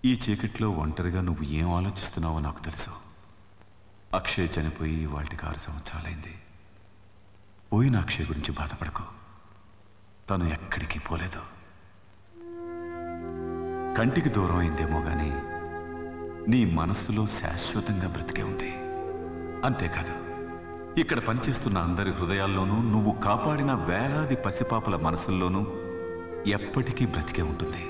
ఈ చీకట్లో ఒంటరిగా నువ్వు ఏం ఆలోచిస్తున్నావో నాకు తెలుసు. అక్షయ్ చనిపోయి వాటికి 6 సంవత్సరాలైంది. పోయిన అక్షయ్ గురించి బాధపడకు. తను ఎక్కడికి పోలేదు. కంటికి దూరం అయిందేమో గాని నీ మనస్సులో శాశ్వతంగా బ్రతికే ఉంది. అంతేకాదు, ఇక్కడ పనిచేస్తున్న అందరి హృదయాల్లోనూ నువ్వు కాపాడిన వేలాది పసిపాపల మనసుల్లోనూ ఎప్పటికీ బ్రతికే ఉంటుంది.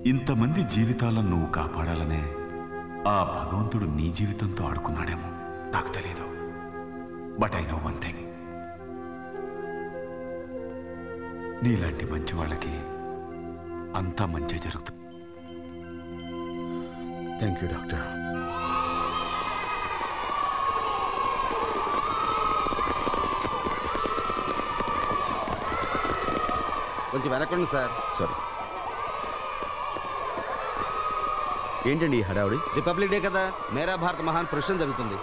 ఇంతమంది జీవితాలను నువ్వు కాపాడాలనే ఆ భగవంతుడు నీ జీవితంతో ఆడుకున్నాడేమో నాకు తెలీదు. But I know one thing, నీలాంటి మంచి వాళ్ళకి అంతా మంచి జరుగుతుంది. Thank you doctor. కొంచెం వెనకండి సార్. సారీ. ఏంటండి ఈ హడావుడి? రిపబ్లిక్ డే కదా, మేరా భారత్ మహాన్ ప్రొఫెషన్ జరుగుతుంది.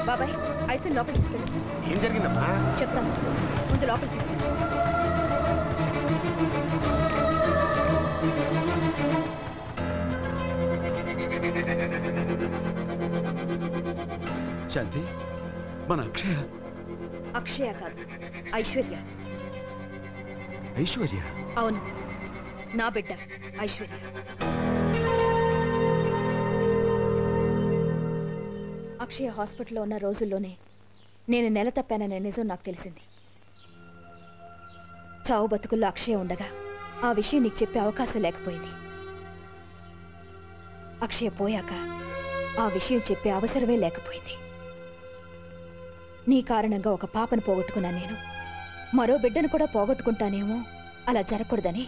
బాబాయ్ ఐసీయూ లోపలికి తీసుకెళ్ళు. ఏం జరిగిందమ్మా? చెప్తాను, ముందు లోపలికి తీసుకెళ్ళు. శాంతి, మన అక్షయ. అక్షయ కాదు, ఐశ్వర్య. ఐశ్వర్య? అవును, నా బిడ్డ ఐశ్వర్య. అక్షయ హాస్పిటల్లో ఉన్న రోజుల్లోనే నేను నెల తప్పాననే నిజం నాకు తెలిసింది. చావు బతుకుల్లో అక్షయ ఉండగా ఆ విషయం నీకు చెప్పే అవకాశం లేకపోయింది. అక్షయ పోయాక ఆ విషయం చెప్పే అవసరమే లేకపోయింది. నీ కారణంగా ఒక పాపను పోగొట్టుకున్నాను నేను. మరో బిడ్డను కూడా పోగొట్టుకుంటానేమో, అలా జరగకూడదని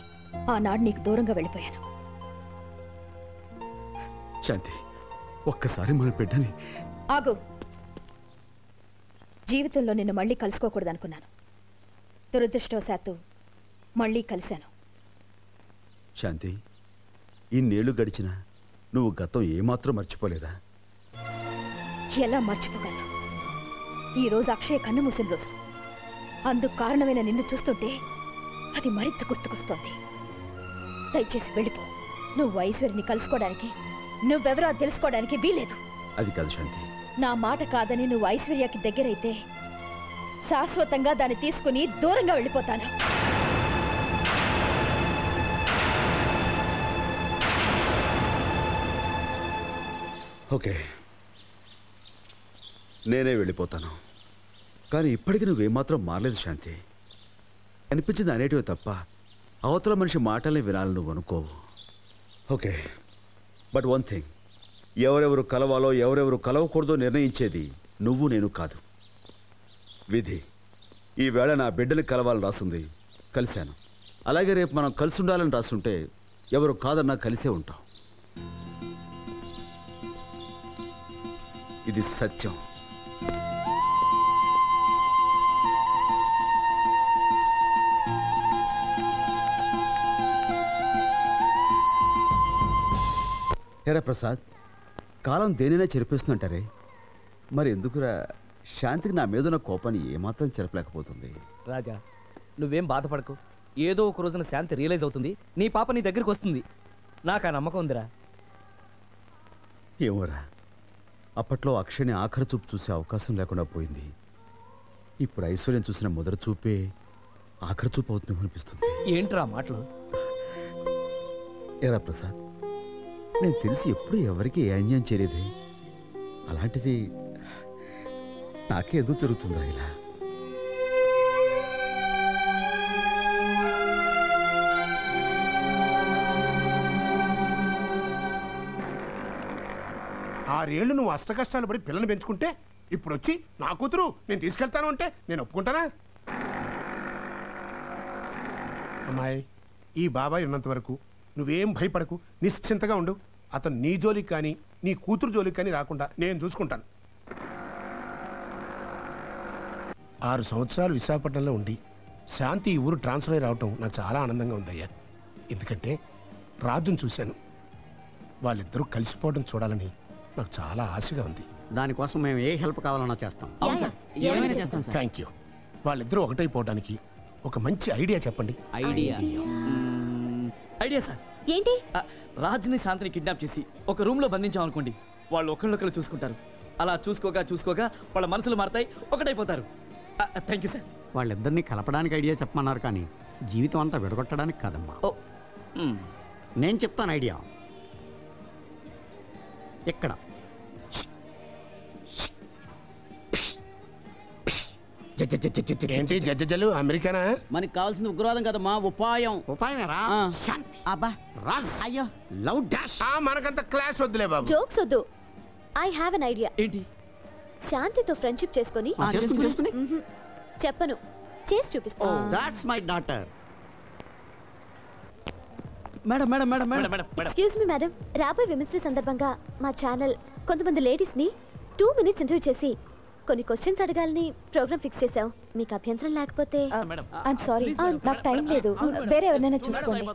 ఆనాడు నీకు దూరంగా వెళ్ళిపోయాను. శాంతి, ఒక్కసారి మన బిడ్డని. ఆగు. జీవితంలో నిన్ను మళ్ళీ కలుసుకోకూడదనుకున్నాను. దురదృష్టవశాత్తు మళ్ళీ కలిశాను. శాంతి, ఇన్నేళ్లు గడిచినా నువ్వు గతం ఏమాత్రం మర్చిపోలేదా? ఎలా మర్చిపోగలను? ఈరోజు అక్షయ కన్ను మూసిన రోజు. అందుకు కారణమైన నిన్ను చూస్తుంటే అది మరింత గుర్తుకొస్తోంది. దయచేసి వెళ్ళిపో. నువ్వు ఐశ్వర్యని కలుసుకోవడానికి, నువ్వెవరో తెలుసుకోవడానికి వీలేదు. అది కాదు శాంతి. నా మాట కాదని నువ్వు ఐశ్వర్యకి దగ్గరైతే శాశ్వతంగా దాన్ని తీసుకుని దూరంగా వెళ్ళిపోతాను. ఓకే, నేనే వెళ్ళిపోతాను. కానీ ఇప్పటికీ నువ్వేమాత్రం మారలేదు శాంతి. అనిపించింది అనేటివి తప్ప అవతల మనిషి మాటల్ని వినాలని నువ్వు అనుకోవు. ఓకే, బట్ వన్ థింగ్, ఎవరెవరు కలవాలో ఎవరెవరు కలవకూడదో నిర్ణయించేది నువ్వు నేను కాదు, విధి. ఈవేళ నా బిడ్డని కలవాలని రాసుంది, కలిశాను. అలాగే రేపు మనం కలిసి ఉండాలని రాసుంటే ఎవరు కాదన్నా కలిసే ఉంటాం. ఇది సత్యం. హేరా ప్రసాద్, కాలం దేనైనా చెరిపేస్తుందంటారే, మరి ఎందుకురా శాంతికి నా మీదున్న కోపాన్ని ఏమాత్రం చెరపలేకపోతుంది? రాజా, నువ్వేం బాధపడకు. ఏదో ఒక రోజున శాంతి రియలైజ్ అవుతుంది, నీ పాప నీ దగ్గరికి వస్తుంది. నాకు ఆ నమ్మకం ఉందిరా. ఏమోరా, అప్పట్లో అక్షయ్ని ఆఖరి చూపు చూసే అవకాశం లేకుండా పోయింది. ఇప్పుడు ఐశ్వర్యం చూసిన మొదటి చూపే ఆఖరి చూపు అవుతుందేమో అనిపిస్తుంది. ఏంట్రా మాటలు? ఏరా ప్రసాద్, నేను తెలిసి ఎప్పుడు ఎవరికి ఏ అన్యాయం చేయలేదే. అలాంటిది నాకే ఎందుకు జరుగుతుందా ఇలా? ఆరేళ్లు నువ్వు అష్టకష్టాలు పడి పిల్లని పెంచుకుంటే ఇప్పుడు వచ్చి నా కూతురు నేను తీసుకెళ్తాను అంటే నేను ఒప్పుకుంటానా? అమ్మాయి, ఈ బాబాయ్ ఉన్నంత వరకు నువ్వేం భయపడకు, నిశ్చింతగా ఉండు. అతను నీ జోలికి కానీ నీ కూతురు జోలికి కానీ రాకుండా నేను చూసుకుంటాను. 6 సంవత్సరాలు విశాఖపట్నంలో ఉండి శాంతి ఈ ఊరు ట్రాన్స్ఫర్ అయి రావటం నాకు చాలా ఆనందంగా ఉందయ్యా. ఎందుకంటే రాజును చూశాను, వాళ్ళిద్దరూ కలిసిపోవడం చూడాలని నాకు చాలా ఆశగా ఉంది. దానికోసం మేము ఏ హెల్ప్ కావాలన్నా చేస్తాం. Thank you. వాళ్ళిద్దరూ ఒకటైపోవడానికి ఒక మంచి ఐడియా చెప్పండి. Idea sir. ఏంటి? రాజ్ని శాంతిని కిడ్నాప్ చేసి ఒక రూమ్ లో బంధించాం అనుకోండి. వాళ్ళు ఒకళ్ళొకళ్ళు చూసుకుంటారు. అలా చూసుకోగా వాళ్ళ మనసులు మారతాయి, ఒకటైపోతారు. Thank you sir. వాళ్ళిద్దరిని కలపడానికి ఐడియా చెప్పమన్నారు, కానీ జీవితం అంతా విడగొట్టడానికి కాదమ్మా. నేను చెప్తాను ఐడియా. ఇక్కడ ఏంటి జడ్జలు అమెరికానా? మనకి కావాల్సింది ఉగ్రవాదం కదమ్మా, ఉపాయం. ఉపాయమేరా? శాంతి. అబ్బా రాజ్. అయ్యో, లవ్ డాష్. మనకంత క్లాస్ వద్దులే బాబు. జోక్స్ వద్దు. I have an idea. ఏంటి? శాంతితో ఫ్రెండ్షిప్ చేసుకొని చేసుకుని చెప్పను, చేసి చూపిస్తా. That's my daughter. Madam madam madam madam madam excuse me madam, రాబోయే విమెన్స్ డే సందర్భంగా మా ఛానల్ కొంతమంది లేడీస్ ని 2 minutes ఇంటర్వ్యూ చేసి కొన్ని క్వశ్చన్స్ అడగాలని ప్రోగ్రామ్ ఫిక్స్ చేసాం. మీకు అభ్యంతరం లేకపోతే? ఐఎమ్ సారీ, నాకు టైం లేదు. వేరే ఎవరినైనా చూసుకోండి.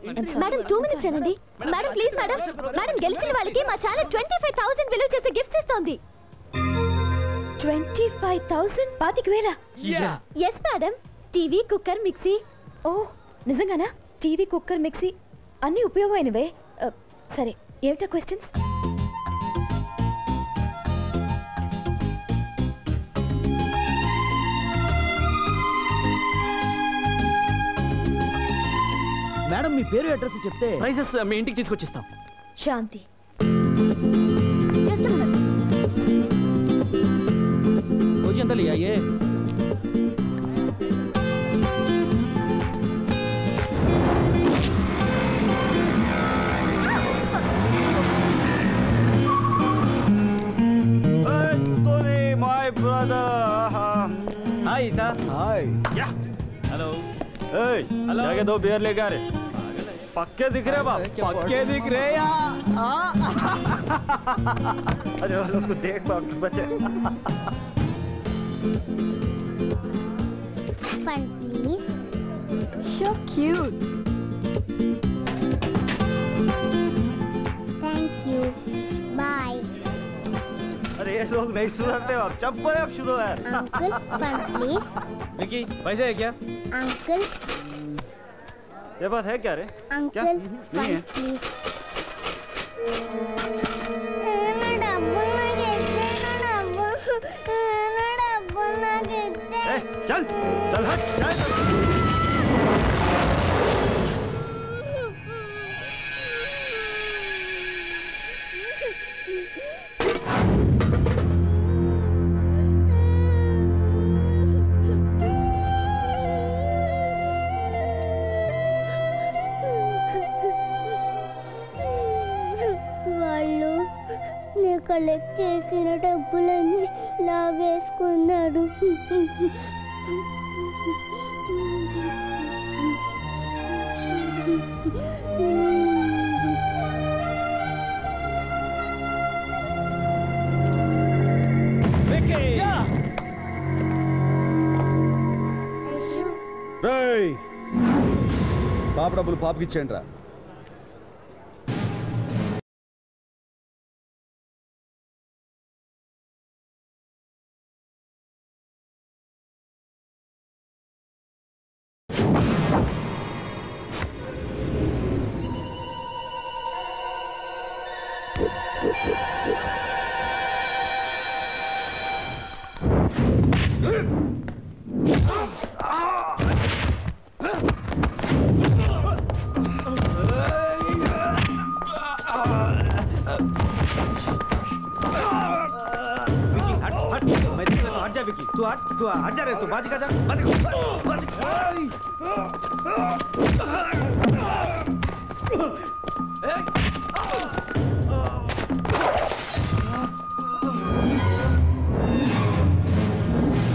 మేడం 2 minutes ఏనండి. Madam please madam. మేడం గెలిచిన వాళ్ళకి మా ఛానల్ 25,000 విలువ చేసే గిఫ్ట్స్ ఇస్తోంది. 25,000 25,000 yes madam. TV, cooker, mixie. ఓ నిజంగానా? టీవీ, కుక్కర్, మిక్సీ అన్నీ ఉపయోగమైనవే. సరే ఏమిటా క్వశ్చన్స్? మేడం మీ పేరు అడ్రస్ చెప్తే ప్రైజెస్ మీ ఇంటికి తీసుకొచ్చిస్తాం. శాంతి. Just minute. రోజు ఎంత లియాయే? my brother. Hi, sir. Hi. Yeah. Hello. Hey, Hello. जाके 2 बियर लेकर पक्के दिख रहे बाप. पक्के दिख रहे यार. अरे वो लोग को देख बाप बच्चे. Fun, please. So cute. Thank you. Bye. अरे ये लोग नहीं सुनाते बाप. चप्पल अब शुरू है. Uncle, fun, please. विकी पैसे है क्या? Uncle, ये बात है क्या रे? uncle, नहीं fun, है. please. నా డబ్బులు నాకు ఇచ్చే, నా డబ్బులు నాకు ఇచ్చే. ए, चल चल हट चल. వాళ్ళు నేను కలెక్ట్ చేసిన డబ్బులన్నీ లాగేసుకున్నాడు. రేయ్ పాప డబ్బులు పాపకి ఇచ్చేయండి రా. तू हट जा रे. तू बाजी का जा. बाजी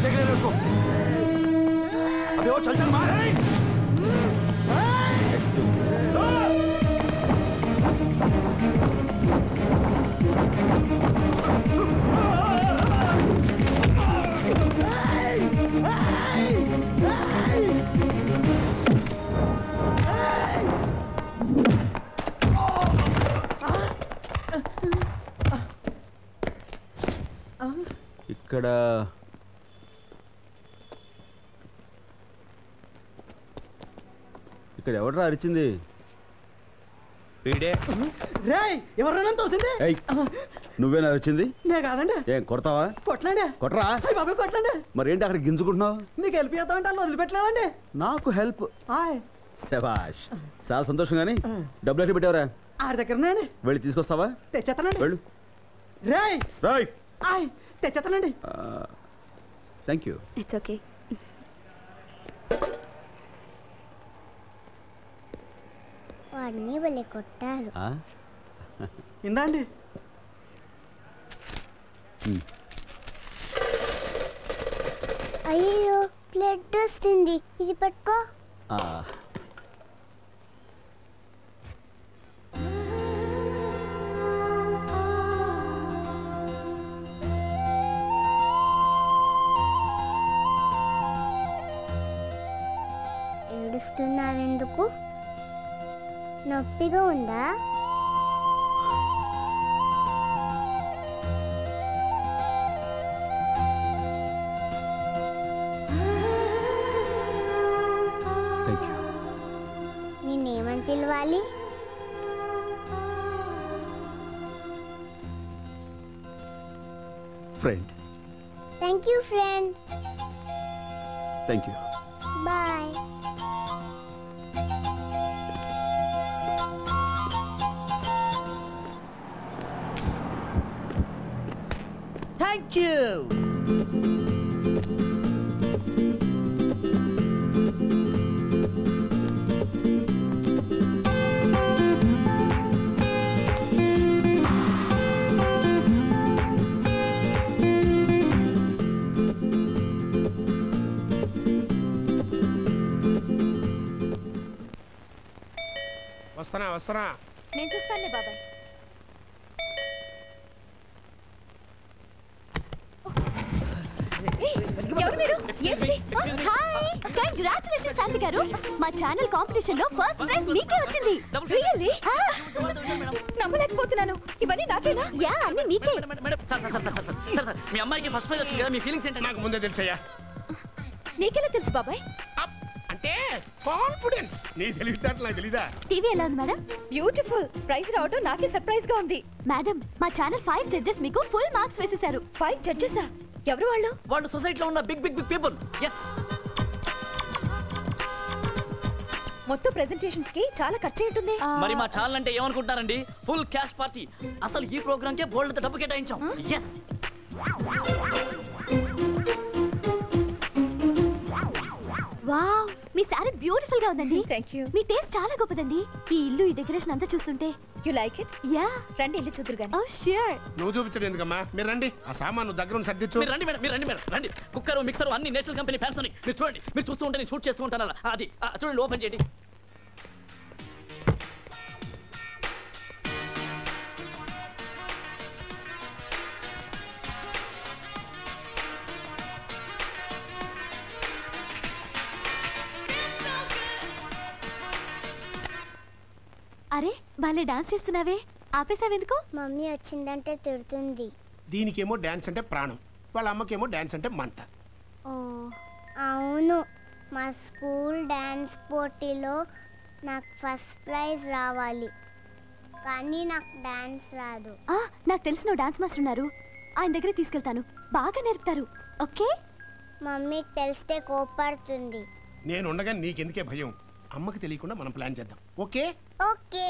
देख ले उसको. अबे वो चल चल मार. Excuse me. ఇక్కడ ఇక్కడ ఎవడరా అరిచింది? రేయ్ ఎవరైనా తోసింది? ఏయ్ నువ్వేనా అరిచింది? నే కాదండి. ఏం కొడతావా? కొట్టలండి. కొట్టరా? అయ్య బాబు కొట్టలండి. మరేంటి అక్కడ గింజుకుంటున్నావు? మీకు హెల్ప్ చేద్దామంటే వాళ్ళు వదిలిపెట్టలేదండి. నాకు హెల్ప్. హాయ్ శభాష్, చాలా సంతోషం. కానీ డబ్బులు ఎక్కడ పెట్టావరా? ఆడి దగ్గరనండి. వెళ్ళి తీసుకొస్తావా? తెచ్చేస్తానండి. వెళ్ళు. రేయ్ రైట్. హాయ్ తెచ్చేస్తానండి. Thank you. It's okay. వాడిని వెళ్ళి కొట్టారు. ఇందండి. అయ్యో బ్లడ్ వస్తుంది. ఇది పట్టుకో. ఏడుస్తున్నావెందుకు? నొప్పిగా ఉందా? ఇవ్వాలి? Friend. Thank you friend. Thank you. Bye. Thank you. వస్తున్నా. నేను చూస్తానులే బాబాయ్. ఎవరు మీరు? హాయ్, కంగ్రాచులేషన్స్ శాంతి గారు. మా ఛానల్ కాంపిటీషన్ లో ఫస్ట్ ప్రైజ్ మీకే వచ్చింది. రియల్లీ? నమ్మలేకపోతున్నాను. ఇవన్నీ నాకేనా? యా, అన్ని మీకే. మీ అమ్మాయికి ఫస్ట్ ప్రైజ్ వచ్చింది కదా, మీ ఫీలింగ్స్ ఏంటంటే? నాకు ముందే తెలుసయ్యా. నీకెలా తెలుసు బాబాయ్? అంటే కాన్ఫిడెన్స్. నీ తెలివితేటలు నాకు తెలీదా? టీవీ ఎలా ఉంది మేడం? బ్యూటిఫుల్. ప్రైజ్ రావడం నాకే సర్ప్రైజ్ గా ఉంది. మేడం, మా ఛానల్ 5 జడ్జెస్ మీకు ఫుల్ మార్క్స్ వేసేశారు. 5 జడ్జెసా? ఎవరు వాళ్ళు? వాళ్ళు సొసైటీలో ఉన్న బిగ్ పీపుల్. ఎస్. మొత్తం ప్రెజెంటేషన్స్ కి చాలా ఖర్చు ఉంటుంది. మరి మా ఛానల్ అంటే ఏమనుకుంటారండి? Full cash party. అసలు ఈ ప్రోగ్రామ్ కే బోల్డ్ డబ్బు కేటాయించాం. ఎస్. వావ్, మీ సారీ బ్యూటిఫుల్ గా ఉందండి. Thank you. మీ టేస్ట్ చాలా గొప్పదండి. ఈ ఇల్లు, ఈ డెకరేషన్ అంతా చూస్తుంటే. You like it? యా. రండి ఇల్లు చూద్దురు గాని. ఓ ష్యూర్. నువ్వు చూపించడం ఎందుకమ్మా? మీరు రండి, ఆ సామాను దగ్గర సర్దిచ్చు. మీరు రండి మేడం. రండి. కుక్కర్, మిక్సర్ అన్ని నేషనల్ కంపెనీ పానాసోనిక్. మీరు చూడండి. మీరు చూస్తూ ఉంటే నేను షూట్ చేస్తూ ఉంటాను. అది చూడండి, ఓపెన్ చేయండి. అరే, వాళ్ళే డాన్స్ చేస్తున్నావే, ఆపేసావెందుకు? మమ్మీ వచ్చిందంటే తిడుతుంది. దీనికేమో డాన్స్ అంటే ప్రాణం, వాళ్ళ అమ్మకేమో డాన్స్ అంటే మంట. ఓ, అవును, మా స్కూల్ డాన్స్ పోటీలో నాకు ఫస్ట్ ప్రైజ్ రావాలి, కానీ నాకు డాన్స్ రాదు. నాకు తెలిసిన డాన్స్ మాస్టర్ ఉన్నారు, ఆయన దగ్గర తీసుకెళ్తాను, బాగా నేర్పుతారు. ఓకే? మమ్మీకి తెలిస్తే కోపడుతుంది. నేను ఉండగా నీకెందుకే భయం? అమ్మకి తెలియకుండా మనం ప్లాన్ చేద్దాం. ఓకే? ఓకే.